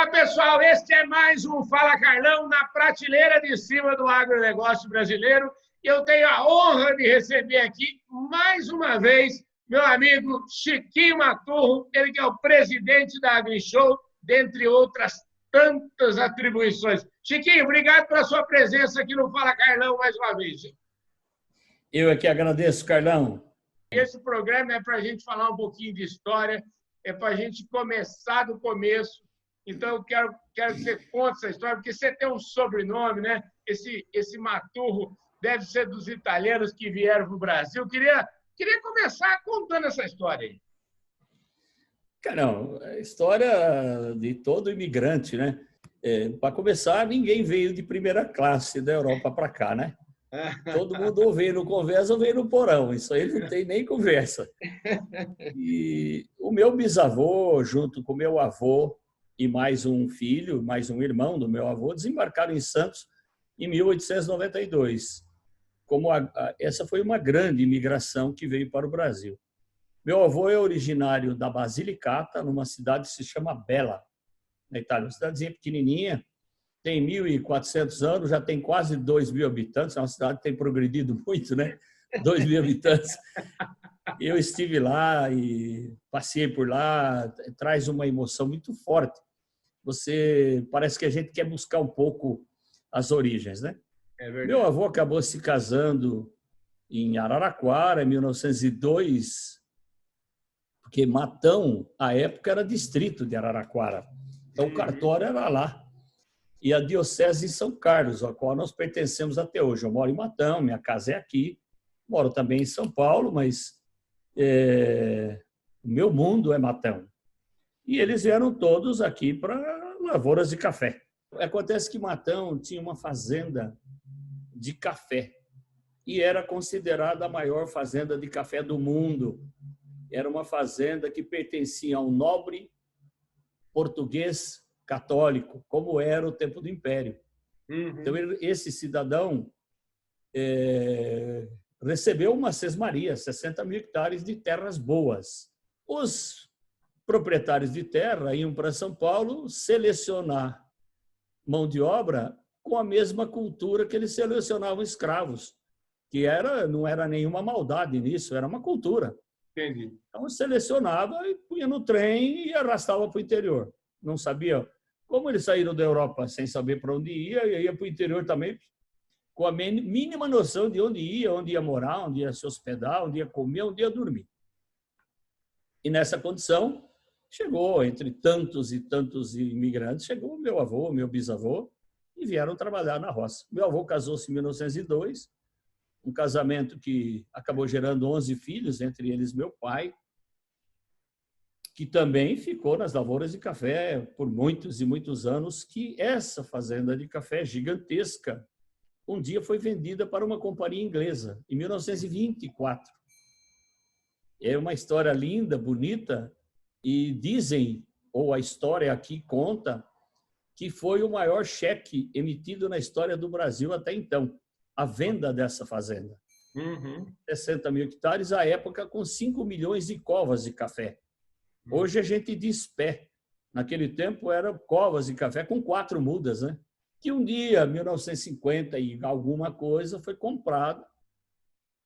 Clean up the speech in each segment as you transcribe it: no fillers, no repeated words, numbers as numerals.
Olá, pessoal. Este é mais um Fala Carlão na prateleira de cima do agronegócio brasileiro. Eu tenho a honra de receber aqui, mais uma vez, meu amigo Chiquinho Maturro, ele que é o presidente da AgriShow, dentre outras tantas atribuições. Chiquinho, obrigado pela sua presença aqui no Fala Carlão mais uma vez. Eu é que agradeço, Carlão. Esse programa é para a gente falar um pouquinho de história, é para a gente começar do começo. Então, eu quero que você conte essa história, porque você tem um sobrenome, né? Esse Maturro deve ser dos italianos que vieram para o Brasil. Queria começar contando essa história aí. Carlão, a história de todo imigrante, né? Para começar, ninguém veio de primeira classe da Europa para cá, né? Todo mundo ou veio no convés ou veio no porão. Isso aí não tem nem conversa. E o meu bisavô, junto com o meu avô, e mais um filho, mais um irmão do meu avô, desembarcaram em Santos em 1892. Essa foi uma grande imigração que veio para o Brasil. Meu avô é originário da Basilicata, numa cidade que se chama Bela, na Itália. Uma cidadezinha pequenininha, tem 1.400 anos, já tem quase 2.000 habitantes. É uma cidade que tem progredido muito, né? 2.000 habitantes. Eu estive lá e passei por lá, traz uma emoção muito forte. Parece que a gente quer buscar um pouco as origens, né? É verdade. Meu avô acabou se casando em Araraquara, em 1902, porque Matão, à época, era distrito de Araraquara. Então, o cartório era lá. E a diocese em São Carlos, a qual nós pertencemos até hoje. Eu moro em Matão, minha casa é aqui. Moro também em São Paulo, mas o meu mundo é Matão. E eles vieram todos aqui para lavouras de café. Acontece que Matão tinha uma fazenda de café e era considerada a maior fazenda de café do mundo. Era uma fazenda que pertencia a um nobre português católico, como era o tempo do Império. Uhum. Então, esse cidadão recebeu uma sesmaria, 60 mil hectares de terras boas. Os proprietários de terra iam para São Paulo selecionar mão de obra com a mesma cultura que eles selecionavam escravos, que não era nenhuma maldade nisso, era uma cultura. Entendi. Então, selecionava e punha no trem e arrastava para o interior. Não sabia como eles saíram da Europa sem saber para onde ia para o interior também, com a mínima noção de onde ia morar, onde ia se hospedar, onde ia comer, onde ia dormir. E nessa condição, chegou, entre tantos e tantos imigrantes, chegou meu avô, meu bisavô, e vieram trabalhar na roça. Meu avô casou-se em 1902, um casamento que acabou gerando 11 filhos, entre eles meu pai, que também ficou nas lavouras de café por muitos e muitos anos, que essa fazenda de café gigantesca um dia foi vendida para uma companhia inglesa, em 1924. É uma história linda, bonita, e dizem, ou a história aqui conta, que foi o maior cheque emitido na história do Brasil até então, a venda dessa fazenda. Uhum. 60 mil hectares, à época, com 5 milhões de covas de café. Hoje a gente diz pé. Naquele tempo, eram covas de café com 4 mudas, né? Que um dia, 1950 e alguma coisa, foi comprado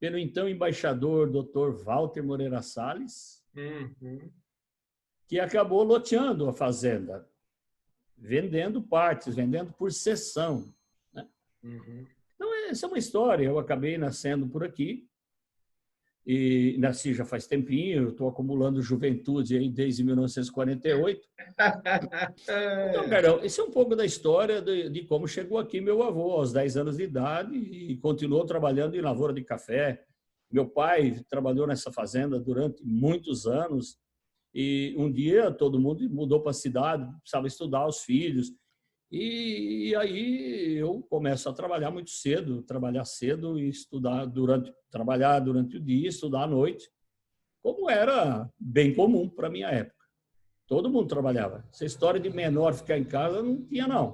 pelo então embaixador Dr. Walter Moreira Salles, Uhum. que acabou loteando a fazenda, vendendo partes, vendendo por seção, né? Uhum. Então, essa é uma história. Eu acabei nascendo por aqui, e nasci já faz tempinho, estou acumulando juventude aí desde 1948. Então, Carlão, esse é um pouco da história de como chegou aqui meu avô, aos 10 anos de idade, e continuou trabalhando em lavoura de café. Meu pai trabalhou nessa fazenda durante muitos anos, e um dia todo mundo mudou para a cidade, precisava estudar os filhos. E aí eu começo a trabalhar muito cedo, trabalhar cedo e trabalhar durante o dia, estudar à noite, como era bem comum para a minha época. Todo mundo trabalhava. Essa história de menor ficar em casa não tinha, não.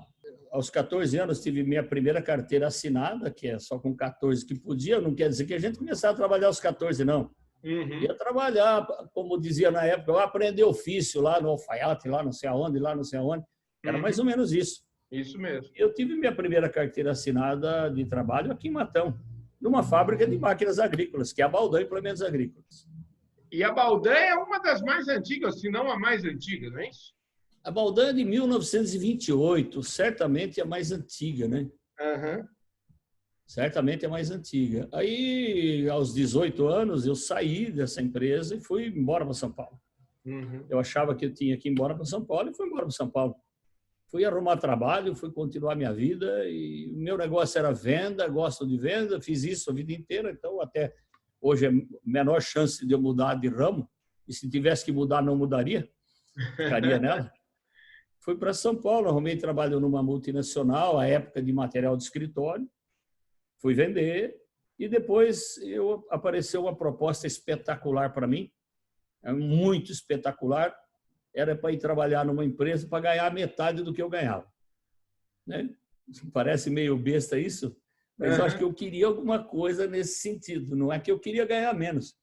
Aos 14 anos tive minha primeira carteira assinada, que é só com 14 que podia, não quer dizer que a gente começava a trabalhar aos 14, não. Uhum. Ia trabalhar, como dizia na época, eu aprendi ofício lá no alfaiate, lá não sei aonde, Era mais ou menos isso. Isso mesmo. Eu tive minha primeira carteira assinada de trabalho aqui em Matão, numa fábrica de máquinas agrícolas, que é a Baldan Implementos Agrícolas. E a Baldan é uma das mais antigas, se não a mais antiga, não é isso? A Baldan é de 1928, certamente é a mais antiga, né? Uhum. Certamente é mais antiga. Aí, aos 18 anos, eu saí dessa empresa e fui embora para São Paulo. Uhum. Eu achava que eu tinha que ir embora para São Paulo e fui embora para São Paulo. Fui arrumar trabalho, fui continuar minha vida e o meu negócio era venda, gosto de venda, fiz isso a vida inteira, então até hoje é a menor chance de eu mudar de ramo e se tivesse que mudar, não mudaria, ficaria nela. Fui para São Paulo, arrumei trabalho numa multinacional, à época de material de escritório, fui vender e depois apareceu uma proposta espetacular para mim, muito espetacular, era para ir trabalhar numa empresa para ganhar metade do que eu ganhava. Né? Parece meio besta isso, mas eu acho que eu queria alguma coisa nesse sentido. Não é que eu queria ganhar menos,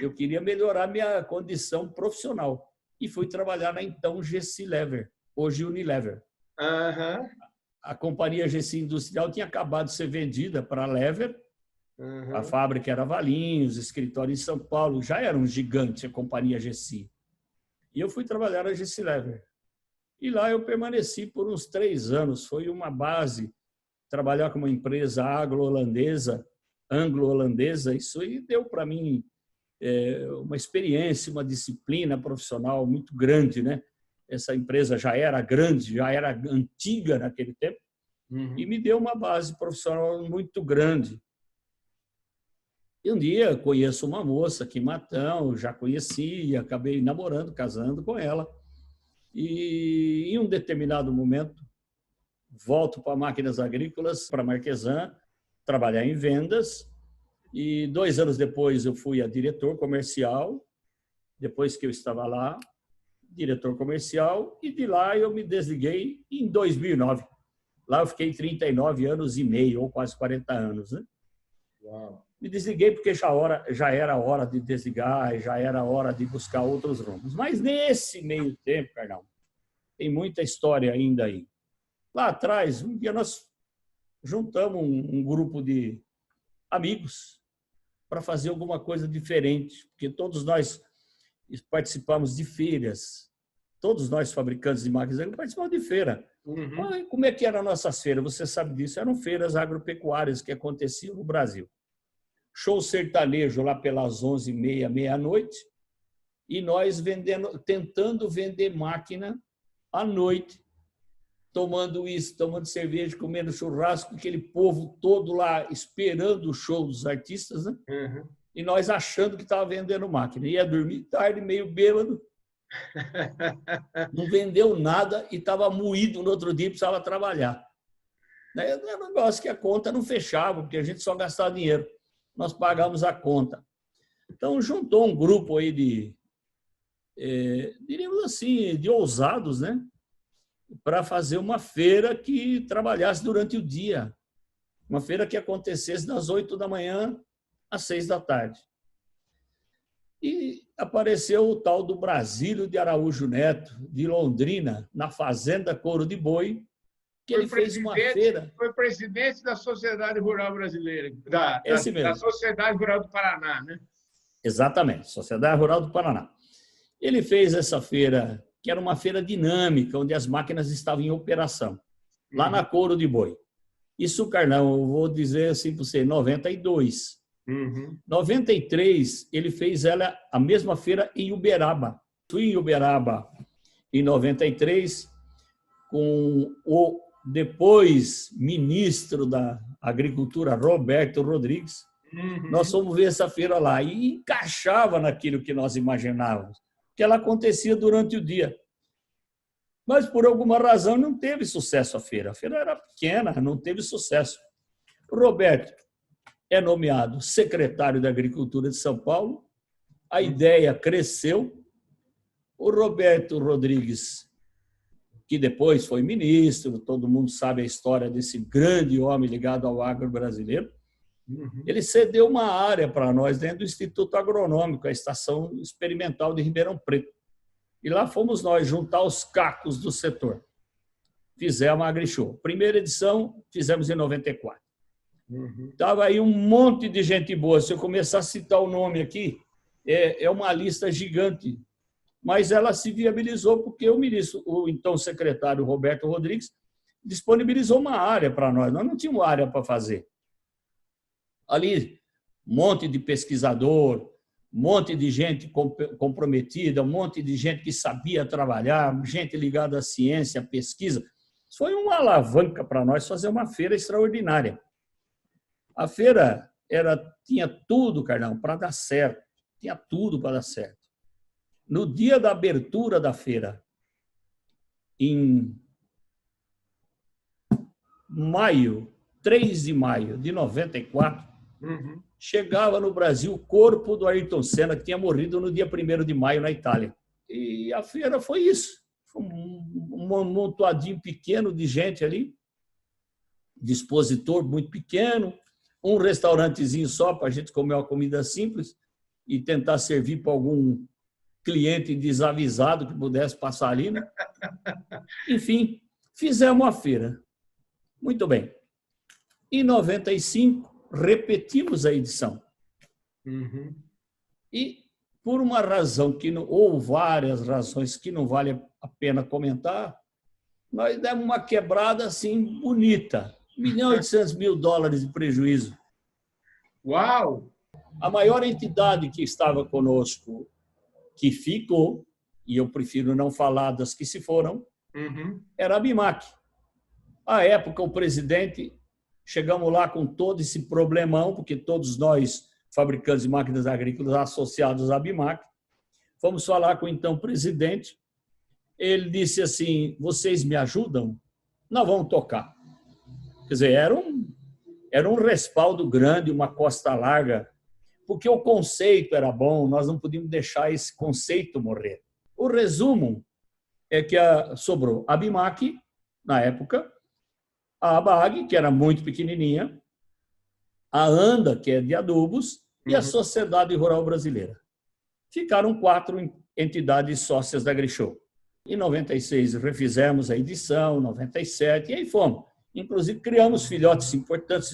eu queria melhorar minha condição profissional. E fui trabalhar na então GC Lever, hoje Unilever. Uhum. A companhia GC Industrial tinha acabado de ser vendida para a Lever. A fábrica era Valinhos, escritório em São Paulo, já era um gigante a companhia GC. E eu fui trabalhar na GC Lever. E lá eu permaneci por uns 3 anos. Foi uma base trabalhar com uma empresa anglo-holandesa. Isso aí deu para mim uma experiência, uma disciplina profissional muito grande, né? Essa empresa já era grande, já era antiga naquele tempo, e me deu uma base profissional muito grande. E um dia conheço uma moça aqui em Matão, já conhecia, acabei namorando, casando com ela. E em um determinado momento, volto para Máquinas Agrícolas, para Marquesan, trabalhar em vendas. E 2 anos depois eu fui a diretor comercial, depois que eu estava lá, diretor comercial, e de lá eu me desliguei em 2009. Lá eu fiquei 39 anos e meio, ou quase 40 anos. Né? Uau. Me desliguei porque já era hora de desligar, já era hora de buscar outros rumos. Mas nesse meio tempo, Carnal, tem muita história ainda aí. Lá atrás, um dia nós juntamos um grupo de amigos para fazer alguma coisa diferente, porque todos nós participamos de feiras, todos nós fabricantes de máquinas participamos de feira. Como é que eram nossas feiras? Você sabe disso, eram feiras agropecuárias que aconteciam no Brasil. Show sertanejo lá pelas 11h30, meia-noite, e nós tentando vender máquina à noite, tomando isso, tomando cerveja, comendo churrasco, aquele povo todo lá esperando o show dos artistas, né? E nós achando que estava vendendo máquina. Ia dormir tarde, meio bêbado, não vendeu nada e estava moído no outro dia, precisava trabalhar. Era um negócio que a conta não fechava, porque a gente só gastava dinheiro. Nós pagamos a conta. Então, juntou um grupo aí diríamos assim, de ousados, né? Para fazer uma feira que trabalhasse durante o dia. Uma feira que acontecesse das 8 da manhã às 6 da tarde. E apareceu o tal do Brasílio de Araújo Neto, de Londrina, na Fazenda Couro de Boi, que ele fez uma feira. Foi presidente da Sociedade Rural Brasileira, da Sociedade Rural do Paraná, né? Exatamente, Sociedade Rural do Paraná. Ele fez essa feira, que era uma feira dinâmica, onde as máquinas estavam em operação, lá na Couro de Boi. Isso, Carlão, eu vou dizer assim para você, 92. 93, ele fez a mesma feira em Uberaba. Fui em Uberaba em 93 com o depois ministro da Agricultura, Roberto Rodrigues. Nós fomos ver essa feira lá e encaixava naquilo que nós imaginávamos, que ela acontecia durante o dia. Mas, por alguma razão, não teve sucesso a feira. A feira era pequena, não teve sucesso. O Roberto é nomeado secretário da Agricultura de São Paulo, a ideia cresceu. O Roberto Rodrigues, que depois foi ministro, todo mundo sabe a história desse grande homem ligado ao agro brasileiro, ele cedeu uma área para nós dentro do Instituto Agronômico, a Estação Experimental de Ribeirão Preto. E lá fomos nós juntar os cacos do setor. fizemos a AgriShow. Primeira edição, fizemos em 94. Estava aí um monte de gente boa. Se eu começar a citar o nome aqui, é uma lista gigante. Mas ela se viabilizou porque o ministro, o então secretário Roberto Rodrigues, disponibilizou uma área para nós. Nós não tínhamos área para fazer. Ali, um monte de pesquisador, um monte de gente comprometida, um monte de gente que sabia trabalhar, gente ligada à ciência, à pesquisa. Isso foi uma alavanca para nós fazer uma feira extraordinária. A feira tinha tudo, Carlão, para dar certo. Tinha tudo para dar certo. No dia da abertura da feira, em maio, 3 de maio de 94, chegava no Brasil o corpo do Ayrton Senna, que tinha morrido no dia 1º de maio na Itália. E a feira foi isso. Foi um montoadinho pequeno de gente ali, de expositor muito pequeno, um restaurantezinho só para a gente comer uma comida simples e tentar servir para algum cliente desavisado que pudesse passar ali, né? Enfim, fizemos a feira. Muito bem. Em 95, repetimos a edição. E, por uma razão que não, ou várias razões que não vale a pena comentar, nós demos uma quebrada assim bonita. $1.800.000 de prejuízo. Uau! A maior entidade que estava conosco, que ficou, e eu prefiro não falar das que se foram, era a ABIMAQ. À época, o presidente, chegamos lá com todo esse problemão, porque todos nós, fabricantes de máquinas agrícolas associados à ABIMAQ, fomos falar com o então presidente. Ele disse assim: vocês me ajudam? Nós vamos tocar. Quer dizer, era um respaldo grande, uma costa larga, porque o conceito era bom, nós não podíamos deixar esse conceito morrer. O resumo é que sobrou a ABIMAQ, na época, a ABAG, que era muito pequenininha, a ANDA, que é de adubos, e a Sociedade Rural Brasileira. Ficaram 4 entidades sócias da AgriShow. Em 96, refizemos a edição, 97, e aí fomos. Inclusive, criamos filhotes importantes,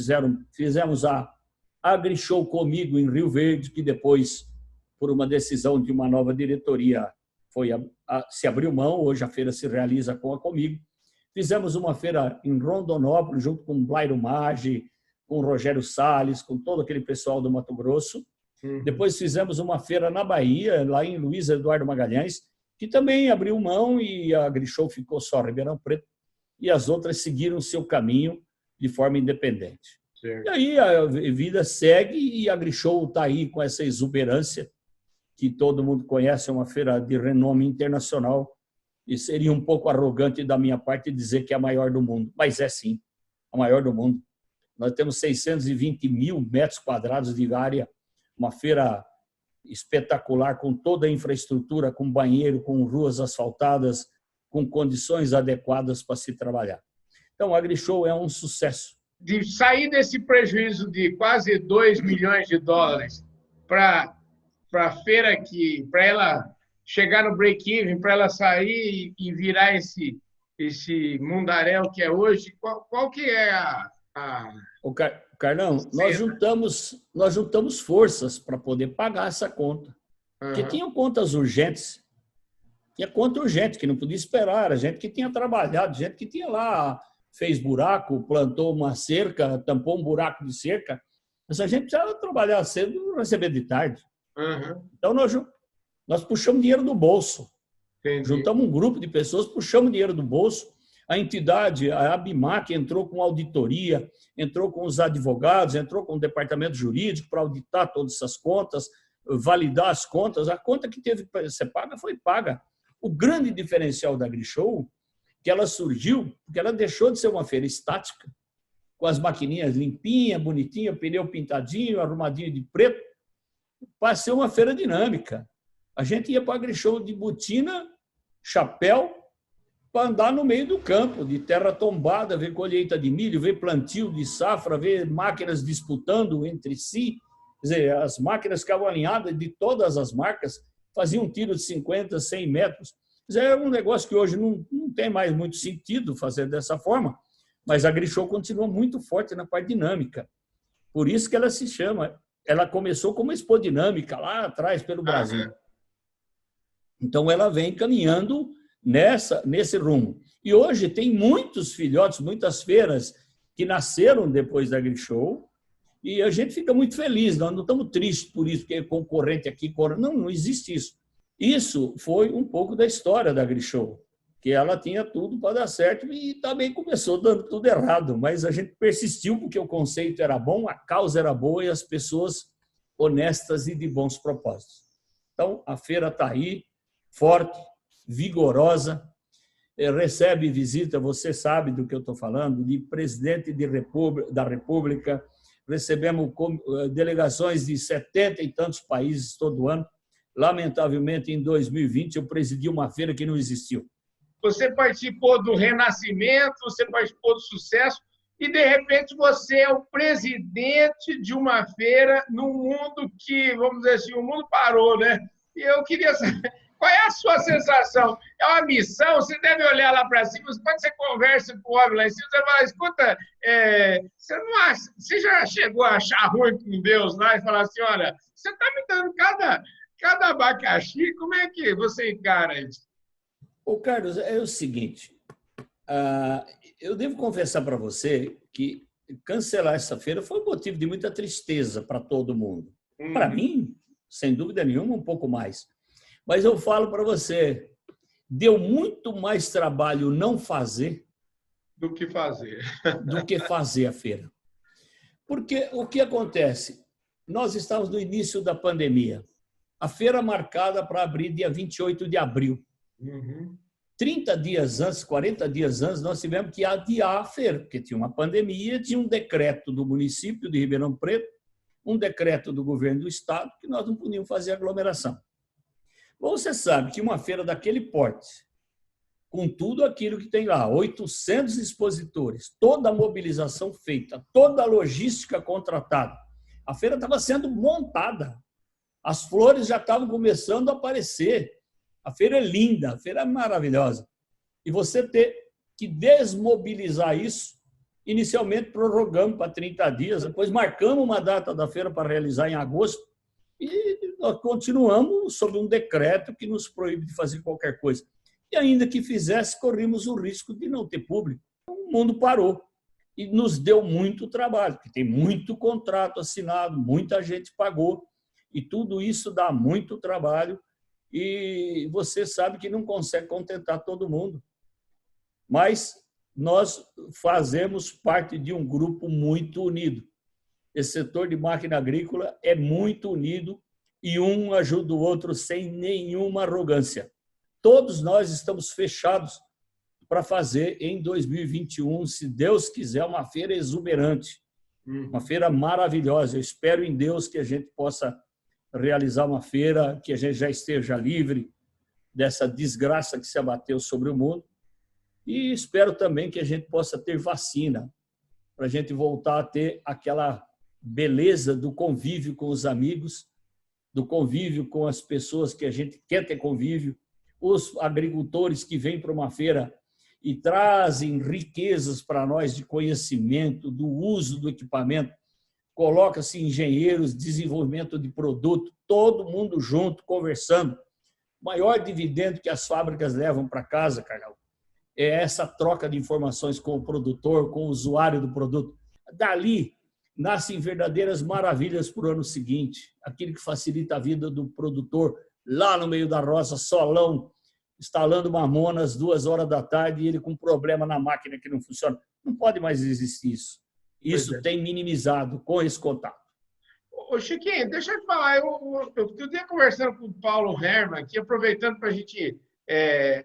fizemos a AgriShow Comigo em Rio Verde, que depois, por uma decisão de uma nova diretoria, se abriu mão. Hoje a feira se realiza com a Comigo. Fizemos uma feira em Rondonópolis, junto com o Blairo Maggi, com o Rogério Salles, com todo aquele pessoal do Mato Grosso. Depois fizemos uma feira na Bahia, lá em Luiz Eduardo Magalhães, que também abriu mão, e a AgriShow ficou só Ribeirão Preto, e as outras seguiram o seu caminho de forma independente. Certo. E aí a vida segue, e a AgriShow está aí com essa exuberância que todo mundo conhece, é uma feira de renome internacional, e seria um pouco arrogante da minha parte dizer que é a maior do mundo, mas é sim, a maior do mundo. Nós temos 620.000 metros quadrados de área, uma feira espetacular, com toda a infraestrutura, com banheiro, com ruas asfaltadas, com condições adequadas para se trabalhar. Então, a AgriShow é um sucesso. De sair desse prejuízo de quase $2 milhões para a feira, para ela chegar no break-even, para ela sair e virar esse mundaréu que é hoje, qual que é Carlão, nós juntamos forças para poder pagar essa conta. Porque tinham contas urgentes. Tinha conta urgente, que não podia esperar. Era gente que tinha trabalhado, gente que tinha lá, fez buraco, plantou uma cerca, tampou um buraco de cerca. Essa gente precisava trabalhar cedo e receber de tarde. Então, nós puxamos dinheiro do bolso. Entendi. Juntamos um grupo de pessoas, puxamos dinheiro do bolso. A entidade, a ABIMAQ, entrou com auditoria, entrou com os advogados, entrou com o departamento jurídico para auditar todas essas contas, validar as contas. A conta que teve que ser paga foi paga. O grande diferencial da AgriShow, que ela surgiu, porque ela deixou de ser uma feira estática, com as maquininhas limpinhas, bonitinhas, pneu pintadinho, arrumadinho de preto, para ser uma feira dinâmica. A gente ia para a AgriShow de botina, chapéu, para andar no meio do campo, de terra tombada, ver colheita de milho, ver plantio de safra, ver máquinas disputando entre si. Quer dizer, as máquinas ficavam alinhadas de todas as marcas, faziam um tiro de 50, 100 metros. Quer Mas é um negócio que hoje não tem mais muito sentido fazer dessa forma, mas a Grishow continua muito forte na parte dinâmica. Por isso que ela se chama, ela começou como Expo Dinâmica lá atrás pelo Brasil. Então ela vem caminhando nesse rumo. E hoje tem muitos filhotes, muitas feiras que nasceram depois da Grishow, e a gente fica muito feliz, nós não estamos tristes por isso, porque é concorrente aqui, não existe isso. Isso foi um pouco da história da Grishow, que ela tinha tudo para dar certo e também começou dando tudo errado, mas a gente persistiu porque o conceito era bom, a causa era boa e as pessoas honestas e de bons propósitos. Então, a feira está aí, forte, vigorosa, recebe visita, você sabe do que eu estou falando, de presidente da República, recebemos delegações de 70 e tantos países todo ano. Lamentavelmente, em 2020, eu presidi uma feira que não existiu. Você participou do Renascimento, você participou do Sucesso, e, de repente, você é o presidente de uma feira num mundo que, vamos dizer assim, o mundo parou, né? E eu queria saber, qual é a sua sensação? É uma missão? Você deve olhar lá para cima, quando você conversa com o homem lá em cima, você fala, escuta, você já chegou a achar ruim com Deus lá e falar assim, olha, você está me dando cada abacaxi, como é que você encara isso? Ô, Carlos, é o seguinte, eu devo confessar para você que cancelar essa feira foi um motivo de muita tristeza para todo mundo. Para mim, sem dúvida nenhuma, um pouco mais. Mas eu falo para você, deu muito mais trabalho não fazer do que fazer a feira. Porque o que acontece? Nós estamos no início da pandemia. A feira marcada para abrir dia 28 de abril. 30 dias antes, 40 dias antes, nós tivemos que adiar a feira, porque tinha uma pandemia, tinha um decreto do município de Ribeirão Preto, um decreto do governo do estado, que nós não podíamos fazer aglomeração. Bom, você sabe que uma feira daquele porte, com tudo aquilo que tem lá, 800 expositores, toda a mobilização feita, toda a logística contratada, a feira estava sendo montada, as flores já estavam começando a aparecer, a feira é linda, a feira é maravilhosa. E você ter que desmobilizar isso, inicialmente prorrogamos para 30 dias, depois marcamos uma data da feira para realizar em agosto, e nós continuamos sob um decreto que nos proíbe de fazer qualquer coisa. E ainda que fizesse, corrimos o risco de não ter público. O mundo parou e nos deu muito trabalho, porque tem muito contrato assinado, muita gente pagou, e tudo isso dá muito trabalho, e você sabe que não consegue contentar todo mundo. Mas nós fazemos parte de um grupo muito unido. Esse setor de máquina agrícola é muito unido e um ajuda o outro sem nenhuma arrogância. Todos nós estamos fechados para fazer em 2021, se Deus quiser, uma feira exuberante, uma feira maravilhosa. Eu espero em Deus que a gente possa realizar uma feira, que a gente já esteja livre dessa desgraça que se abateu sobre o mundo. E espero também que a gente possa ter vacina, para a gente voltar a ter aquela beleza do convívio com os amigos, do convívio com as pessoas que a gente quer ter convívio, os agricultores que vêm para uma feira e trazem riquezas para nós de conhecimento, do uso do equipamento, coloca-se engenheiros, desenvolvimento de produto, todo mundo junto, conversando. O maior dividendo que as fábricas levam para casa, Carlão, é essa troca de informações com o produtor, com o usuário do produto. Dali nascem verdadeiras maravilhas para o ano seguinte, aquilo que facilita a vida do produtor, lá no meio da roça, solão, instalando mamona às 2 horas da tarde e ele com problema na máquina que não funciona. Não pode mais existir isso. Isso tem minimizado com esse contato. Ô, Chiquinho, deixa eu te falar. Eu estive conversando com o Paulo Herman aqui, aproveitando para a gente...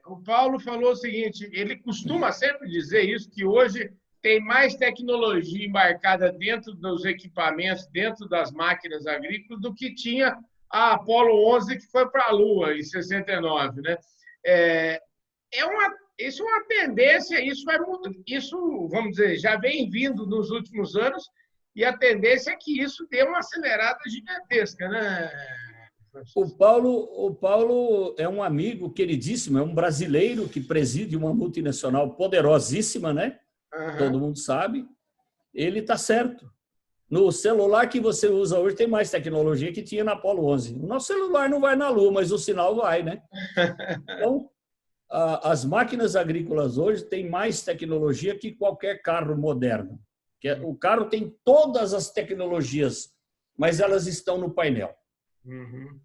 o Paulo falou o seguinte, ele costuma sempre dizer isso, que hoje tem mais tecnologia embarcada dentro dos equipamentos, dentro das máquinas agrícolas, do que tinha a Apollo 11, que foi para a Lua, em 69, né? Isso é uma tendência, isso vai mudar. Isso, vamos dizer, já vem vindo nos últimos anos, e a tendência é que isso dê uma acelerada gigantesca, né? O Paulo é um amigo queridíssimo, é um brasileiro que preside uma multinacional poderosíssima, né? Uhum. Todo mundo sabe. Ele está certo. No celular que você usa hoje tem mais tecnologia que tinha na Apollo 11. O nosso celular não vai na Lua, mas o sinal vai, né? Então, as máquinas agrícolas hoje têm mais tecnologia que qualquer carro moderno. O carro tem todas as tecnologias, mas elas estão no painel. Uhum.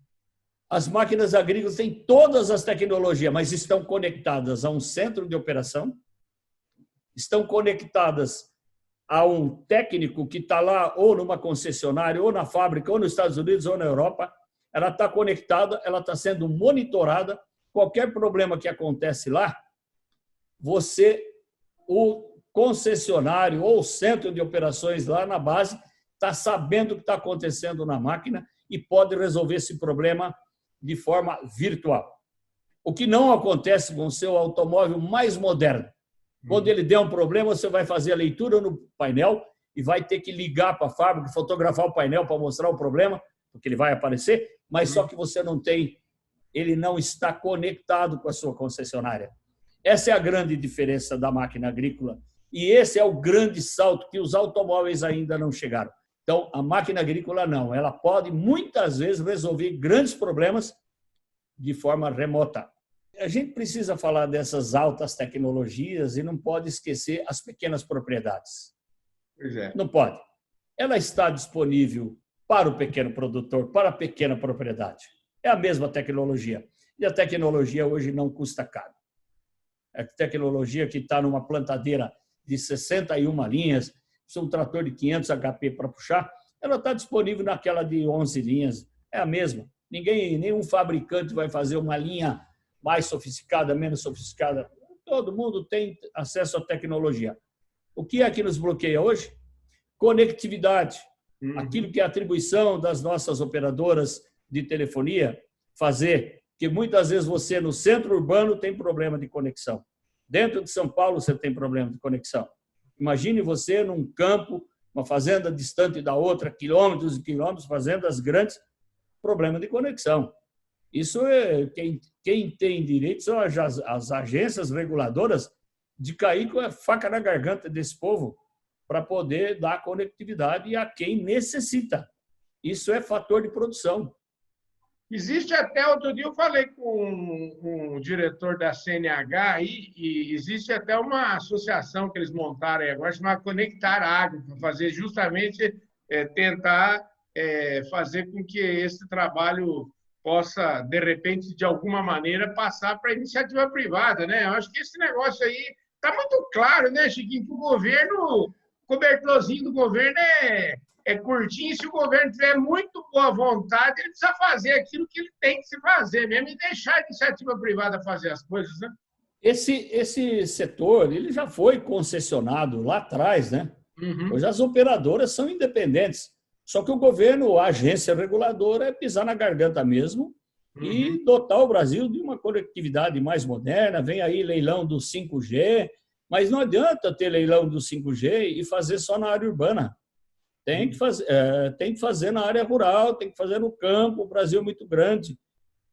As máquinas agrícolas têm todas as tecnologias, mas estão conectadas a um centro de operação, estão conectadas a um técnico que está lá ou numa concessionária, ou na fábrica, ou nos Estados Unidos, ou na Europa. Ela está conectada, ela está sendo monitorada. Qualquer problema que acontece lá, o concessionário ou o centro de operações lá na base está sabendo o que está acontecendo na máquina e pode resolver esse problema de forma virtual. O que não acontece com o seu automóvel mais moderno. Quando ele der um problema, você vai fazer a leitura no painel e vai ter que ligar para a fábrica, fotografar o painel para mostrar o problema, porque ele vai aparecer, mas só que você não tem, ele não está conectado com a sua concessionária. Essa é a grande diferença da máquina agrícola e esse é o grande salto que os automóveis ainda não chegaram. Então, a máquina agrícola não, ela pode muitas vezes resolver grandes problemas de forma remota. A gente precisa falar dessas altas tecnologias e não pode esquecer as pequenas propriedades. Pois é. Não pode. Ela está disponível para o pequeno produtor, para a pequena propriedade. É a mesma tecnologia. E a tecnologia hoje não custa caro. A tecnologia que está numa plantadeira de 61 linhas, um trator de 500 HP para puxar, ela está disponível naquela de 11 linhas. É a mesma. Nenhum fabricante vai fazer uma linha mais sofisticada, menos sofisticada. Todo mundo tem acesso à tecnologia. O que é que nos bloqueia hoje? Conectividade. Aquilo que é a atribuição das nossas operadoras de telefonia fazer, que muitas vezes você no centro urbano tem problema de conexão. Dentro de São Paulo você tem problema de conexão. Imagine você num campo, uma fazenda distante da outra, quilômetros e quilômetros, fazendas grandes, problema de conexão. Isso é quem tem direito são as agências reguladoras de cair com a faca na garganta desse povo para poder dar conectividade a quem necessita. Isso é fator de produção. Existe até, outro dia eu falei com um diretor da CNH aí, e existe até uma associação que eles montaram aí agora, chamada Conectar Agro, para fazer justamente tentar fazer com que esse trabalho possa, de repente, de alguma maneira, passar para a iniciativa privada, né? Eu acho que esse negócio aí está muito claro, né, Chiquinho, que o governo, o cobertorzinho do governo é curtinho. Se o governo tiver muito boa vontade, ele precisa fazer aquilo que ele tem que se fazer mesmo e deixar a iniciativa privada fazer as coisas, né? Esse setor ele já foi concessionado lá atrás, né? Hoje as operadoras são independentes. Só que o governo, a agência reguladora, é pisar na garganta mesmo e dotar o Brasil de uma conectividade mais moderna. Vem aí leilão do 5G, mas não adianta ter leilão do 5G e fazer só na área urbana. Tem que fazer na área rural, tem que fazer no campo. O Brasil é muito grande.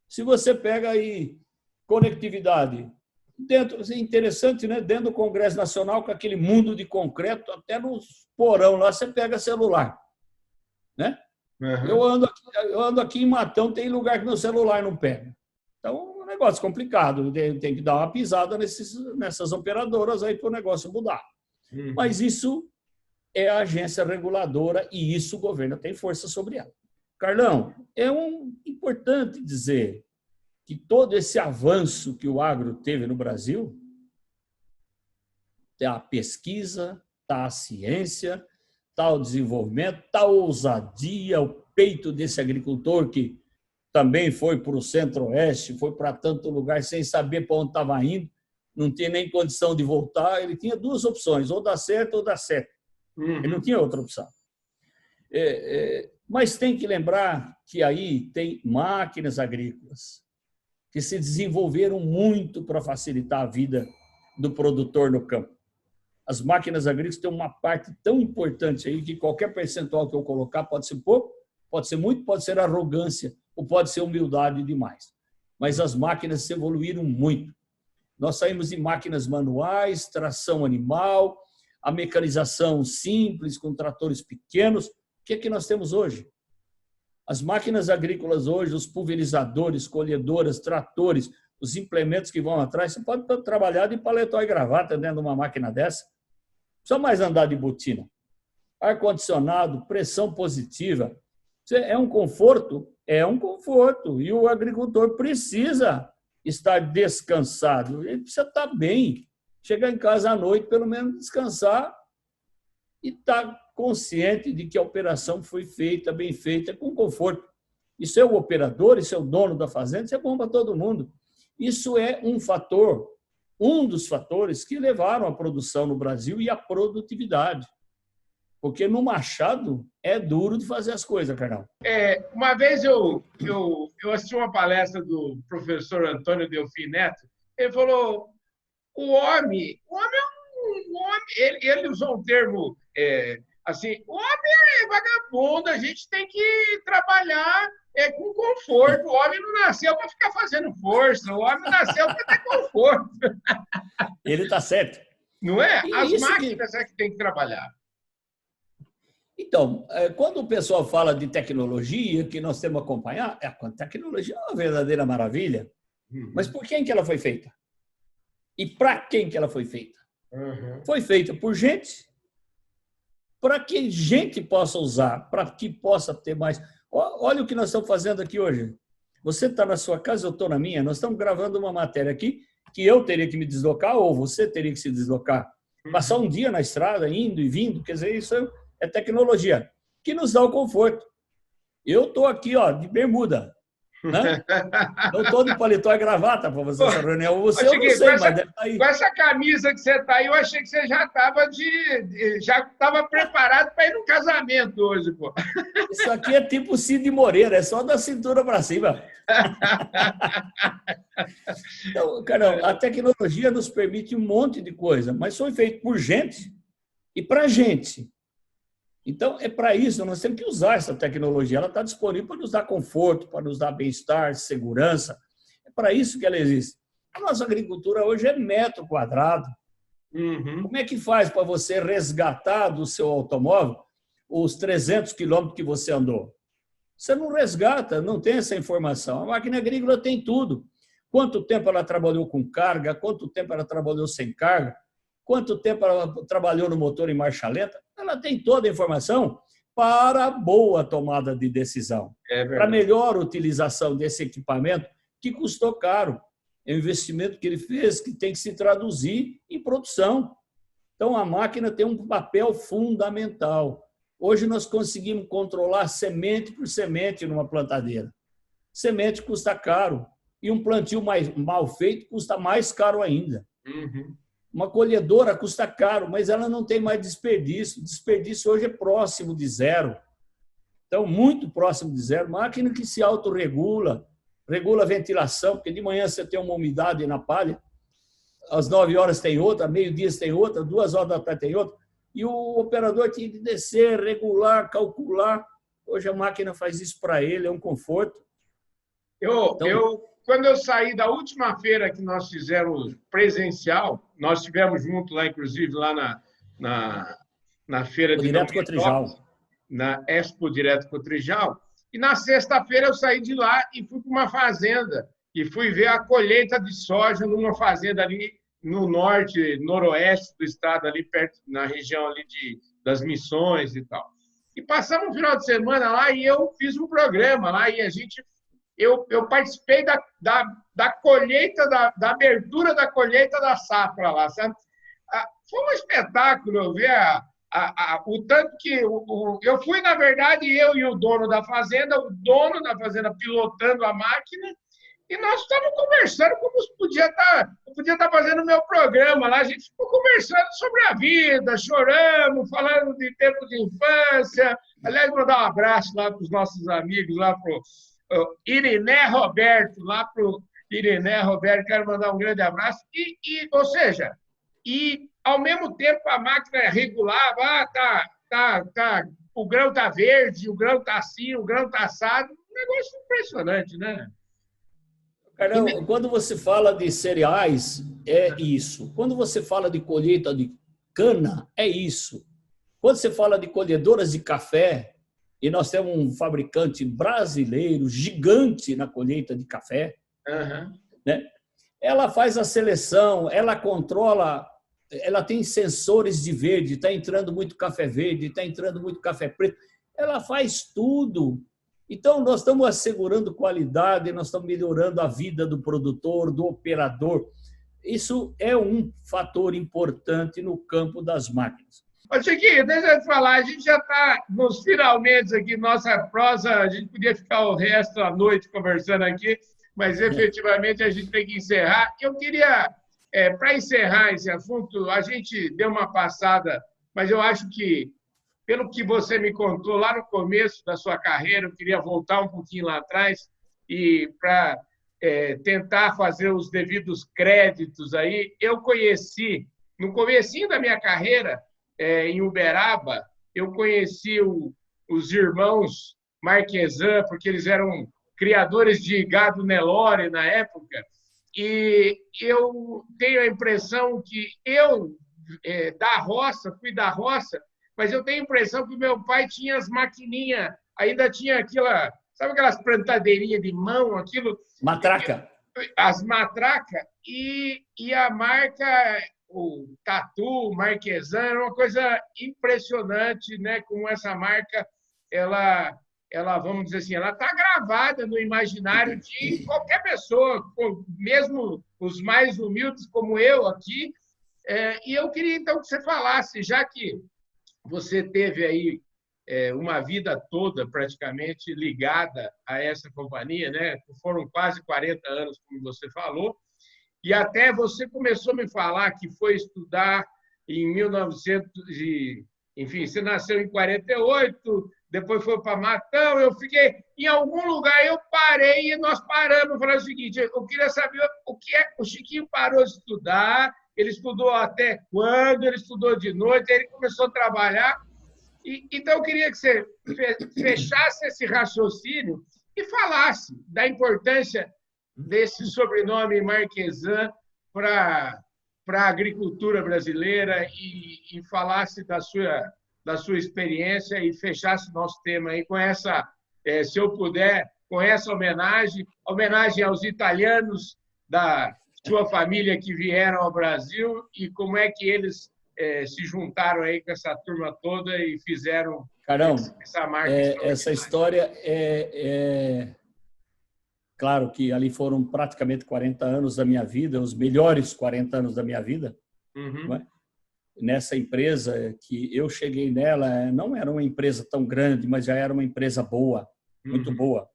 Se você pega aí conectividade, interessante, né? Dentro do Congresso Nacional, com aquele mundo de concreto, até no porão lá você pega celular. Né? Eu ando aqui em Matão, tem lugar que meu celular não pega. Então, é um negócio complicado. Tem que dar uma pisada nessas operadoras aí para o negócio mudar. Mas isso é a agência reguladora e isso o governo tem força sobre ela. Carlão, importante dizer que todo esse avanço que o agro teve no Brasil, tá a pesquisa, tá a ciência, tá o desenvolvimento, tá a ousadia, o peito desse agricultor que também foi para o Centro-Oeste, foi para tanto lugar sem saber para onde estava indo, não tinha nem condição de voltar. Ele tinha duas opções, ou dar certo ou dar certo. Ele não tinha outra opção. Mas tem que lembrar que aí tem máquinas agrícolas que se desenvolveram muito para facilitar a vida do produtor no campo. As máquinas agrícolas têm uma parte tão importante aí que qualquer percentual que eu colocar pode ser pouco, pode ser muito, pode ser arrogância ou pode ser humildade demais. Mas as máquinas evoluíram muito. Nós saímos de máquinas manuais, tração animal, a mecanização simples, com tratores pequenos. O que é que nós temos hoje? As máquinas agrícolas hoje, os pulverizadores, colhedoras, tratores, os implementos que vão atrás, você pode trabalhar de paletó e gravata dentro de uma máquina dessa. Não precisa mais andar de botina. Ar-condicionado, pressão positiva. É um conforto? É um conforto. E o agricultor precisa estar descansado. Ele precisa estar bem. Chegar em casa à noite, pelo menos descansar e estar consciente de que a operação foi feita, bem feita, com conforto. Isso é o operador, isso é o dono da fazenda, isso é bom para todo mundo. Isso é um fator, um dos fatores que levaram a produção no Brasil e a produtividade. Porque no machado é duro de fazer as coisas, Carnal. Uma vez eu assisti uma palestra do professor Antônio Delfim Neto. Ele falou: o homem é um homem. Ele usou um termo assim: o homem é vagabundo, a gente tem que trabalhar com conforto. O homem não nasceu para ficar fazendo força, o homem nasceu para ter conforto. Ele está certo. Não é? As máquinas é que tem que trabalhar. Então, quando o pessoal fala de tecnologia, que nós temos que acompanhar, a tecnologia é uma verdadeira maravilha. Mas por quem que ela foi feita? E para quem que ela foi feita? Foi feita por gente, para que gente possa usar, para que possa ter mais. Olha o que nós estamos fazendo aqui hoje. Você está na sua casa, eu estou na minha, nós estamos gravando uma matéria aqui que eu teria que me deslocar ou você teria que se deslocar. Passar um dia na estrada, indo e vindo, quer dizer, isso é tecnologia, que nos dá o conforto. Eu estou aqui, de bermuda. Né? Não estou de paletó e gravata para você essa reunião. Você eu não sei, mas deve aí. Com essa camisa que você está aí, eu achei que você já estava preparado para ir no casamento hoje, pô. Isso aqui é tipo Cid Moreira, é só da cintura para cima. Então, Carol, a tecnologia nos permite um monte de coisa, mas foi feito por gente e para gente. Então, é para isso, nós temos que usar essa tecnologia. Ela está disponível para nos dar conforto, para nos dar bem-estar, segurança. É para isso que ela existe. A nossa agricultura hoje é metro quadrado. Como é que faz para você resgatar do seu automóvel os 300 quilômetros que você andou? Você não resgata, não tem essa informação. A máquina agrícola tem tudo. Quanto tempo ela trabalhou com carga, quanto tempo ela trabalhou sem carga, quanto tempo ela trabalhou no motor em marcha lenta. Ela tem toda a informação para a boa tomada de decisão, para a melhor utilização desse equipamento que custou caro. É um investimento que ele fez que tem que se traduzir em produção. Então, a máquina tem um papel fundamental. Hoje, nós conseguimos controlar semente por semente numa plantadeira. Semente custa caro e um plantio mal feito custa mais caro ainda. Uma colhedora custa caro, mas ela não tem mais desperdício. O desperdício hoje é próximo de zero. Então, muito próximo de zero. Máquina que se autorregula, regula a ventilação, porque de manhã você tem uma umidade na palha, às 9 horas tem outra, meio-dia tem outra, 2 horas da tarde tem outra, e o operador tinha que descer, regular, calcular. Hoje a máquina faz isso para ele, é um conforto. Quando eu saí da última feira que nós fizemos presencial, nós estivemos juntos lá, inclusive, lá na feira de Direto Cotrijal, na Expo Direto Cotrijal, e na sexta-feira eu saí de lá e fui para uma fazenda, e fui ver a colheita de soja numa fazenda ali no norte, noroeste do estado, ali perto, na região ali das Missões e tal. E passamos um final de semana lá e eu fiz um programa lá e eu participei da colheita, da abertura da colheita da safra lá, sabe? Foi um espetáculo ver o tanto que... Eu fui, na verdade, eu e o dono da fazenda pilotando a máquina, e nós estávamos conversando como eu podia estar fazendo o meu programa lá. A gente ficou conversando sobre a vida, choramos, falando de tempo de infância. Aliás, mandar um abraço lá para os nossos amigos, lá para o Iriné Roberto, quero mandar um grande abraço. Ou seja, ao mesmo tempo a máquina regulava, o grão está verde, o grão está assim, o grão está assado. negócio impressionante, né? Carlão, quando você fala de cereais, é isso. Quando você fala de colheita de cana, é isso. Quando você fala de colhedoras de café, e nós temos um fabricante brasileiro gigante na colheita de café, né? Ela faz a seleção, ela controla, ela tem sensores de verde, está entrando muito café verde, está entrando muito café preto, ela faz tudo. Então, nós estamos assegurando qualidade, nós estamos melhorando a vida do produtor, do operador. Isso é um fator importante no campo das máquinas. Ô, Chiquinho, deixa eu te falar, a gente já está nos finalmente aqui, nossa prosa, a gente podia ficar o resto da noite conversando aqui, mas efetivamente a gente tem que encerrar. Eu queria, para encerrar esse assunto, a gente deu uma passada, mas eu acho que, pelo que você me contou lá no começo da sua carreira, eu queria voltar um pouquinho lá atrás e para tentar fazer os devidos créditos aí. Eu conheci, no comecinho da minha carreira, em Uberaba, eu conheci os irmãos Marquesan, porque eles eram criadores de gado Nelore na época, e eu tenho a impressão que eu, fui da roça, mas eu tenho a impressão que meu pai tinha as maquininhas, ainda tinha sabe aquelas plantadeirinhas de mão, aquilo? Matraca. As matracas, e a marca, o Tatu, Marquesan, era uma coisa impressionante, né? Como essa marca, ela, vamos dizer assim, ela está gravada no imaginário de qualquer pessoa, mesmo os mais humildes como eu aqui. E eu queria, então, que você falasse, já que você teve aí uma vida toda praticamente ligada a essa companhia, né? Foram quase 40 anos, como você falou, e até você começou a me falar que foi estudar em 1900, enfim, você nasceu em 48, depois foi para Matão, eu fiquei em algum lugar, eu parei e nós paramos, falando o seguinte, eu queria saber o que o Chiquinho parou de estudar, ele estudou até quando, ele estudou de noite, aí ele começou a trabalhar. Então, eu queria que você fechasse esse raciocínio e falasse da importância desse sobrenome Marquesan para a agricultura brasileira e falasse da sua experiência e fechasse nosso tema aí com essa, se eu puder, com essa homenagem aos italianos da sua família que vieram ao Brasil e como é que eles se juntaram aí com essa turma toda e fizeram Carão, essa marca. Essa história claro que ali foram praticamente 40 anos da minha vida, os melhores 40 anos da minha vida. Não é? Nessa empresa que eu cheguei nela, não era uma empresa tão grande, mas já era uma empresa boa, muito boa.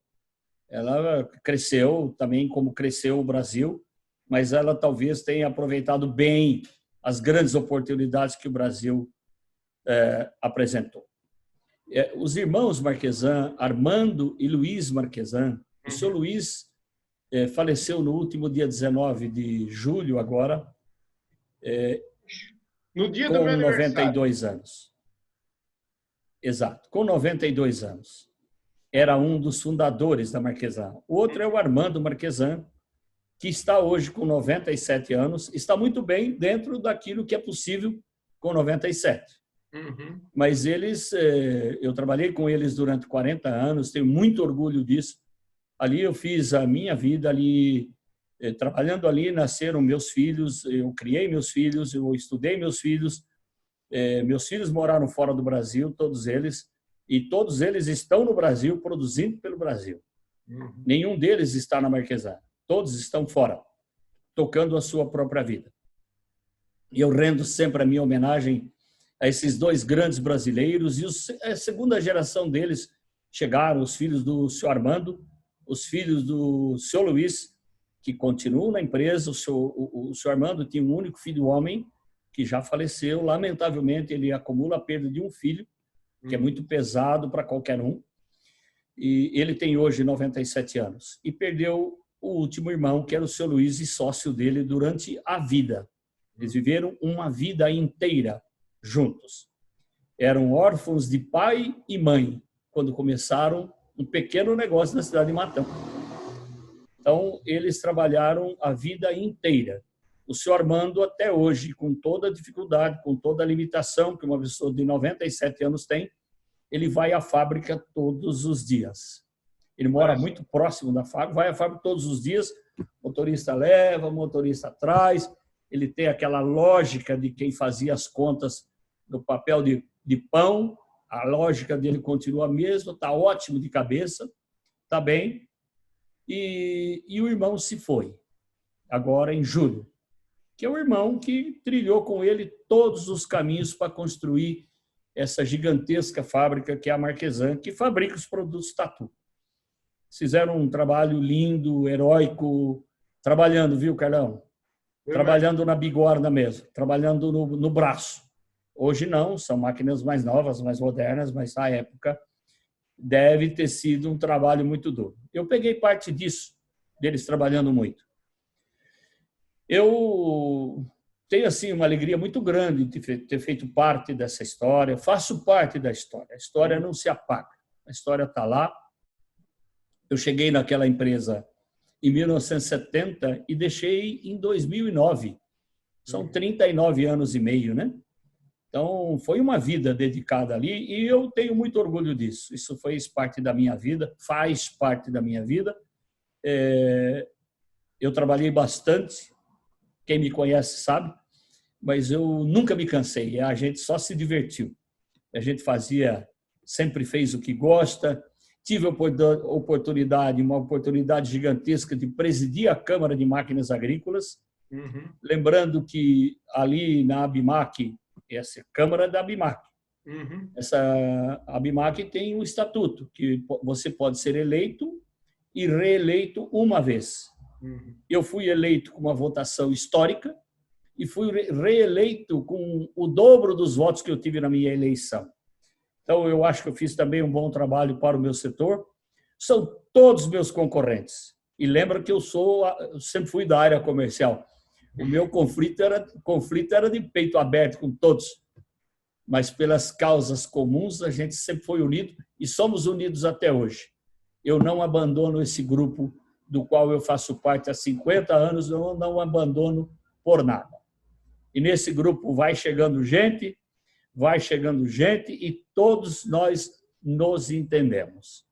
Ela cresceu também como cresceu o Brasil, mas ela talvez tenha aproveitado bem as grandes oportunidades que o Brasil apresentou. Os irmãos Marquesan, Armando e Luiz Marquesan, o seu Luiz faleceu no último dia 19 de julho agora, no dia com do meu 92 anos. Exato, com 92 anos. Era um dos fundadores da Marquesan. O outro é o Armando Marquesan, que está hoje com 97 anos, está muito bem dentro daquilo que é possível com 97. Mas eles, eu trabalhei com eles durante 40 anos, tenho muito orgulho disso. Ali eu fiz a minha vida, ali trabalhando ali nasceram meus filhos, eu criei meus filhos, eu estudei meus filhos moraram fora do Brasil, todos eles, e todos eles estão no Brasil, produzindo pelo Brasil. Nenhum deles está na Marquesan. Todos estão fora, tocando a sua própria vida. E eu rendo sempre a minha homenagem a esses dois grandes brasileiros. E a segunda geração deles chegaram, os filhos do senhor Armando, os filhos do senhor Luiz, que continuam na empresa. O senhor Armando tinha um único filho homem, que já faleceu. Lamentavelmente, ele acumula a perda de um filho, que é muito pesado para qualquer um. E ele tem hoje 97 anos. E perdeu o último irmão, que era o seu Luiz, e sócio dele durante a vida. Eles viveram uma vida inteira juntos. Eram órfãos de pai e mãe quando começaram um pequeno negócio na cidade de Matão. Então, eles trabalharam a vida inteira. O senhor Armando, até hoje, com toda a dificuldade, com toda a limitação que uma pessoa de 97 anos tem, ele vai à fábrica todos os dias. Ele mora muito próximo da fábrica, vai à fábrica todos os dias, motorista leva, motorista traz. Ele tem aquela lógica de quem fazia as contas do papel de pão, a lógica dele continua a mesma, está ótimo de cabeça, está bem. E o irmão se foi, agora em julho, que é o irmão que trilhou com ele todos os caminhos para construir essa gigantesca fábrica que é a Marquesan, que fabrica os produtos Tatu. Fizeram um trabalho lindo, heróico, trabalhando, viu, Carlão? Trabalhando na bigorna mesmo, trabalhando no braço. Hoje não, são máquinas mais novas, mais modernas, mas na época deve ter sido um trabalho muito duro. Eu peguei parte disso, deles trabalhando muito. Eu tenho assim uma alegria muito grande de ter feito parte dessa história, faço parte da história. A história não se apaga, a história está lá. Eu cheguei naquela empresa em 1970 e deixei em 2009. São 39 anos e meio, né? Então, foi uma vida dedicada ali e eu tenho muito orgulho disso. Isso fez parte da minha vida, faz parte da minha vida. Eu trabalhei bastante, quem me conhece sabe, mas eu nunca me cansei. A gente só se divertiu. A gente sempre fez o que gosta. Tive uma oportunidade gigantesca de presidir a Câmara de Máquinas Agrícolas. Uhum. Lembrando que ali na ABIMAQ, essa é a Câmara da ABIMAQ. Uhum. A ABIMAQ tem um estatuto que você pode ser eleito e reeleito uma vez. Uhum. Eu fui eleito com uma votação histórica e fui reeleito com o dobro dos votos que eu tive na minha eleição. Então, eu acho que eu fiz também um bom trabalho para o meu setor. São todos meus concorrentes. E lembra que eu sempre fui da área comercial. O meu conflito era de peito aberto com todos. Mas pelas causas comuns, a gente sempre foi unido e somos unidos até hoje. Eu não abandono esse grupo do qual eu faço parte há 50 anos, eu não abandono por nada. E nesse grupo vai chegando gente e todos nós nos entendemos.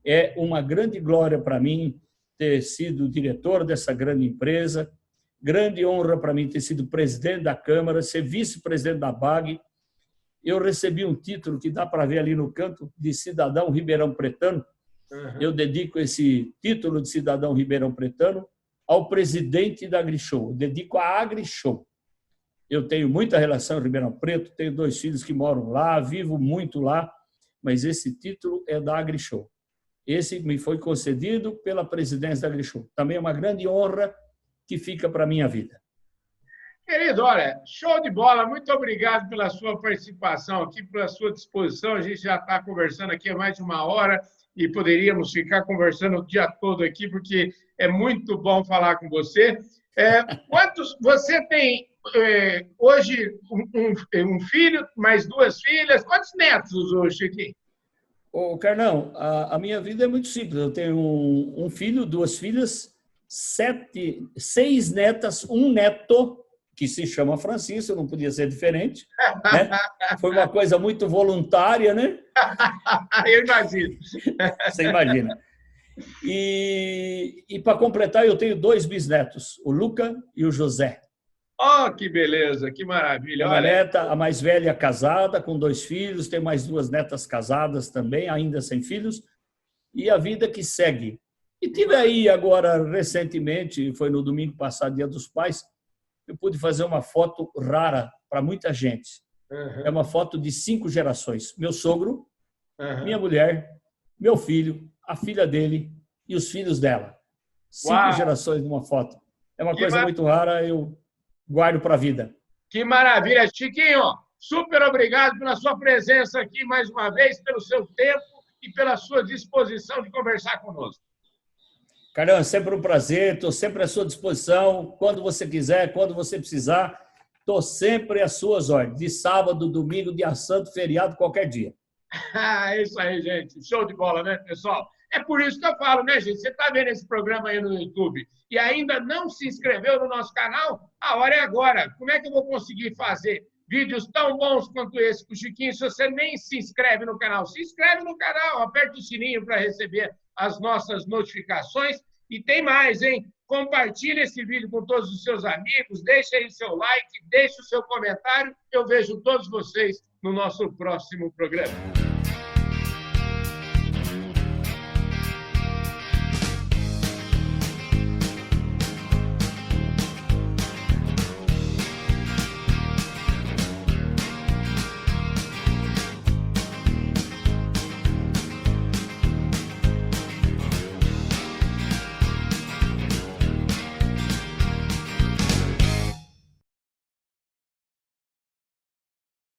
É uma grande glória para mim ter sido diretor dessa grande empresa, grande honra para mim ter sido presidente da Câmara, ser vice-presidente da BAG. Eu recebi um título que dá para ver ali no canto de cidadão ribeirão pretano. Uhum. Eu dedico esse título de cidadão ribeirão pretano ao presidente da AgriShow, dedico à AgriShow. Eu tenho muita relação em Ribeirão Preto, tenho 2 filhos que moram lá, vivo muito lá, mas esse título é da AgriShow. Esse me foi concedido pela presidência da AgriShow. Também é uma grande honra que fica para a minha vida. Querido, olha, show de bola. Muito obrigado pela sua participação aqui, pela sua disposição. A gente já está conversando aqui há mais de 1 hora e poderíamos ficar conversando o dia todo aqui, porque é muito bom falar com você. Quantos você tem hoje? Um filho, mais 2 filhas? Quantos netos hoje, Chiquinho? Ô, Carlão, a minha vida é muito simples. Eu tenho um filho, 2 filhas, 6 netas, 1 neto, que se chama Francisco, não podia ser diferente. Né? Foi uma coisa muito voluntária, né? Eu imagino. Você imagina. E para completar, eu tenho 2 bisnetos, o Luca e o José. Oh, que beleza, que maravilha. Uma neta, a mais velha, casada, com 2 filhos, tem mais 2 netas casadas também, ainda sem filhos, e a vida que segue. E tive aí agora, recentemente, foi no domingo passado, Dia dos Pais, eu pude fazer uma foto rara para muita gente. Uhum. É uma foto de 5 gerações. Meu sogro, minha mulher, meu filho, a filha dele e os filhos dela. 5 gerações numa foto. É uma coisa muito rara, eu guardo para a vida. Que maravilha. Chiquinho, super obrigado pela sua presença aqui mais uma vez, pelo seu tempo e pela sua disposição de conversar conosco. Carlão, é sempre um prazer, estou sempre à sua disposição, quando você quiser, quando você precisar, estou sempre às suas ordens, de sábado, domingo, dia santo, feriado, qualquer dia. É isso aí, gente. Show de bola, né, pessoal? É por isso que eu falo, né, gente? Você está vendo esse programa aí no YouTube e ainda não se inscreveu no nosso canal? A hora é agora. Como é que eu vou conseguir fazer vídeos tão bons quanto esse com o Chiquinho se você nem se inscreve no canal? Se inscreve no canal, aperta o sininho para receber as nossas notificações. E tem mais, hein? Compartilhe esse vídeo com todos os seus amigos, deixe aí seu like, deixe o seu comentário. Eu vejo todos vocês no nosso próximo programa.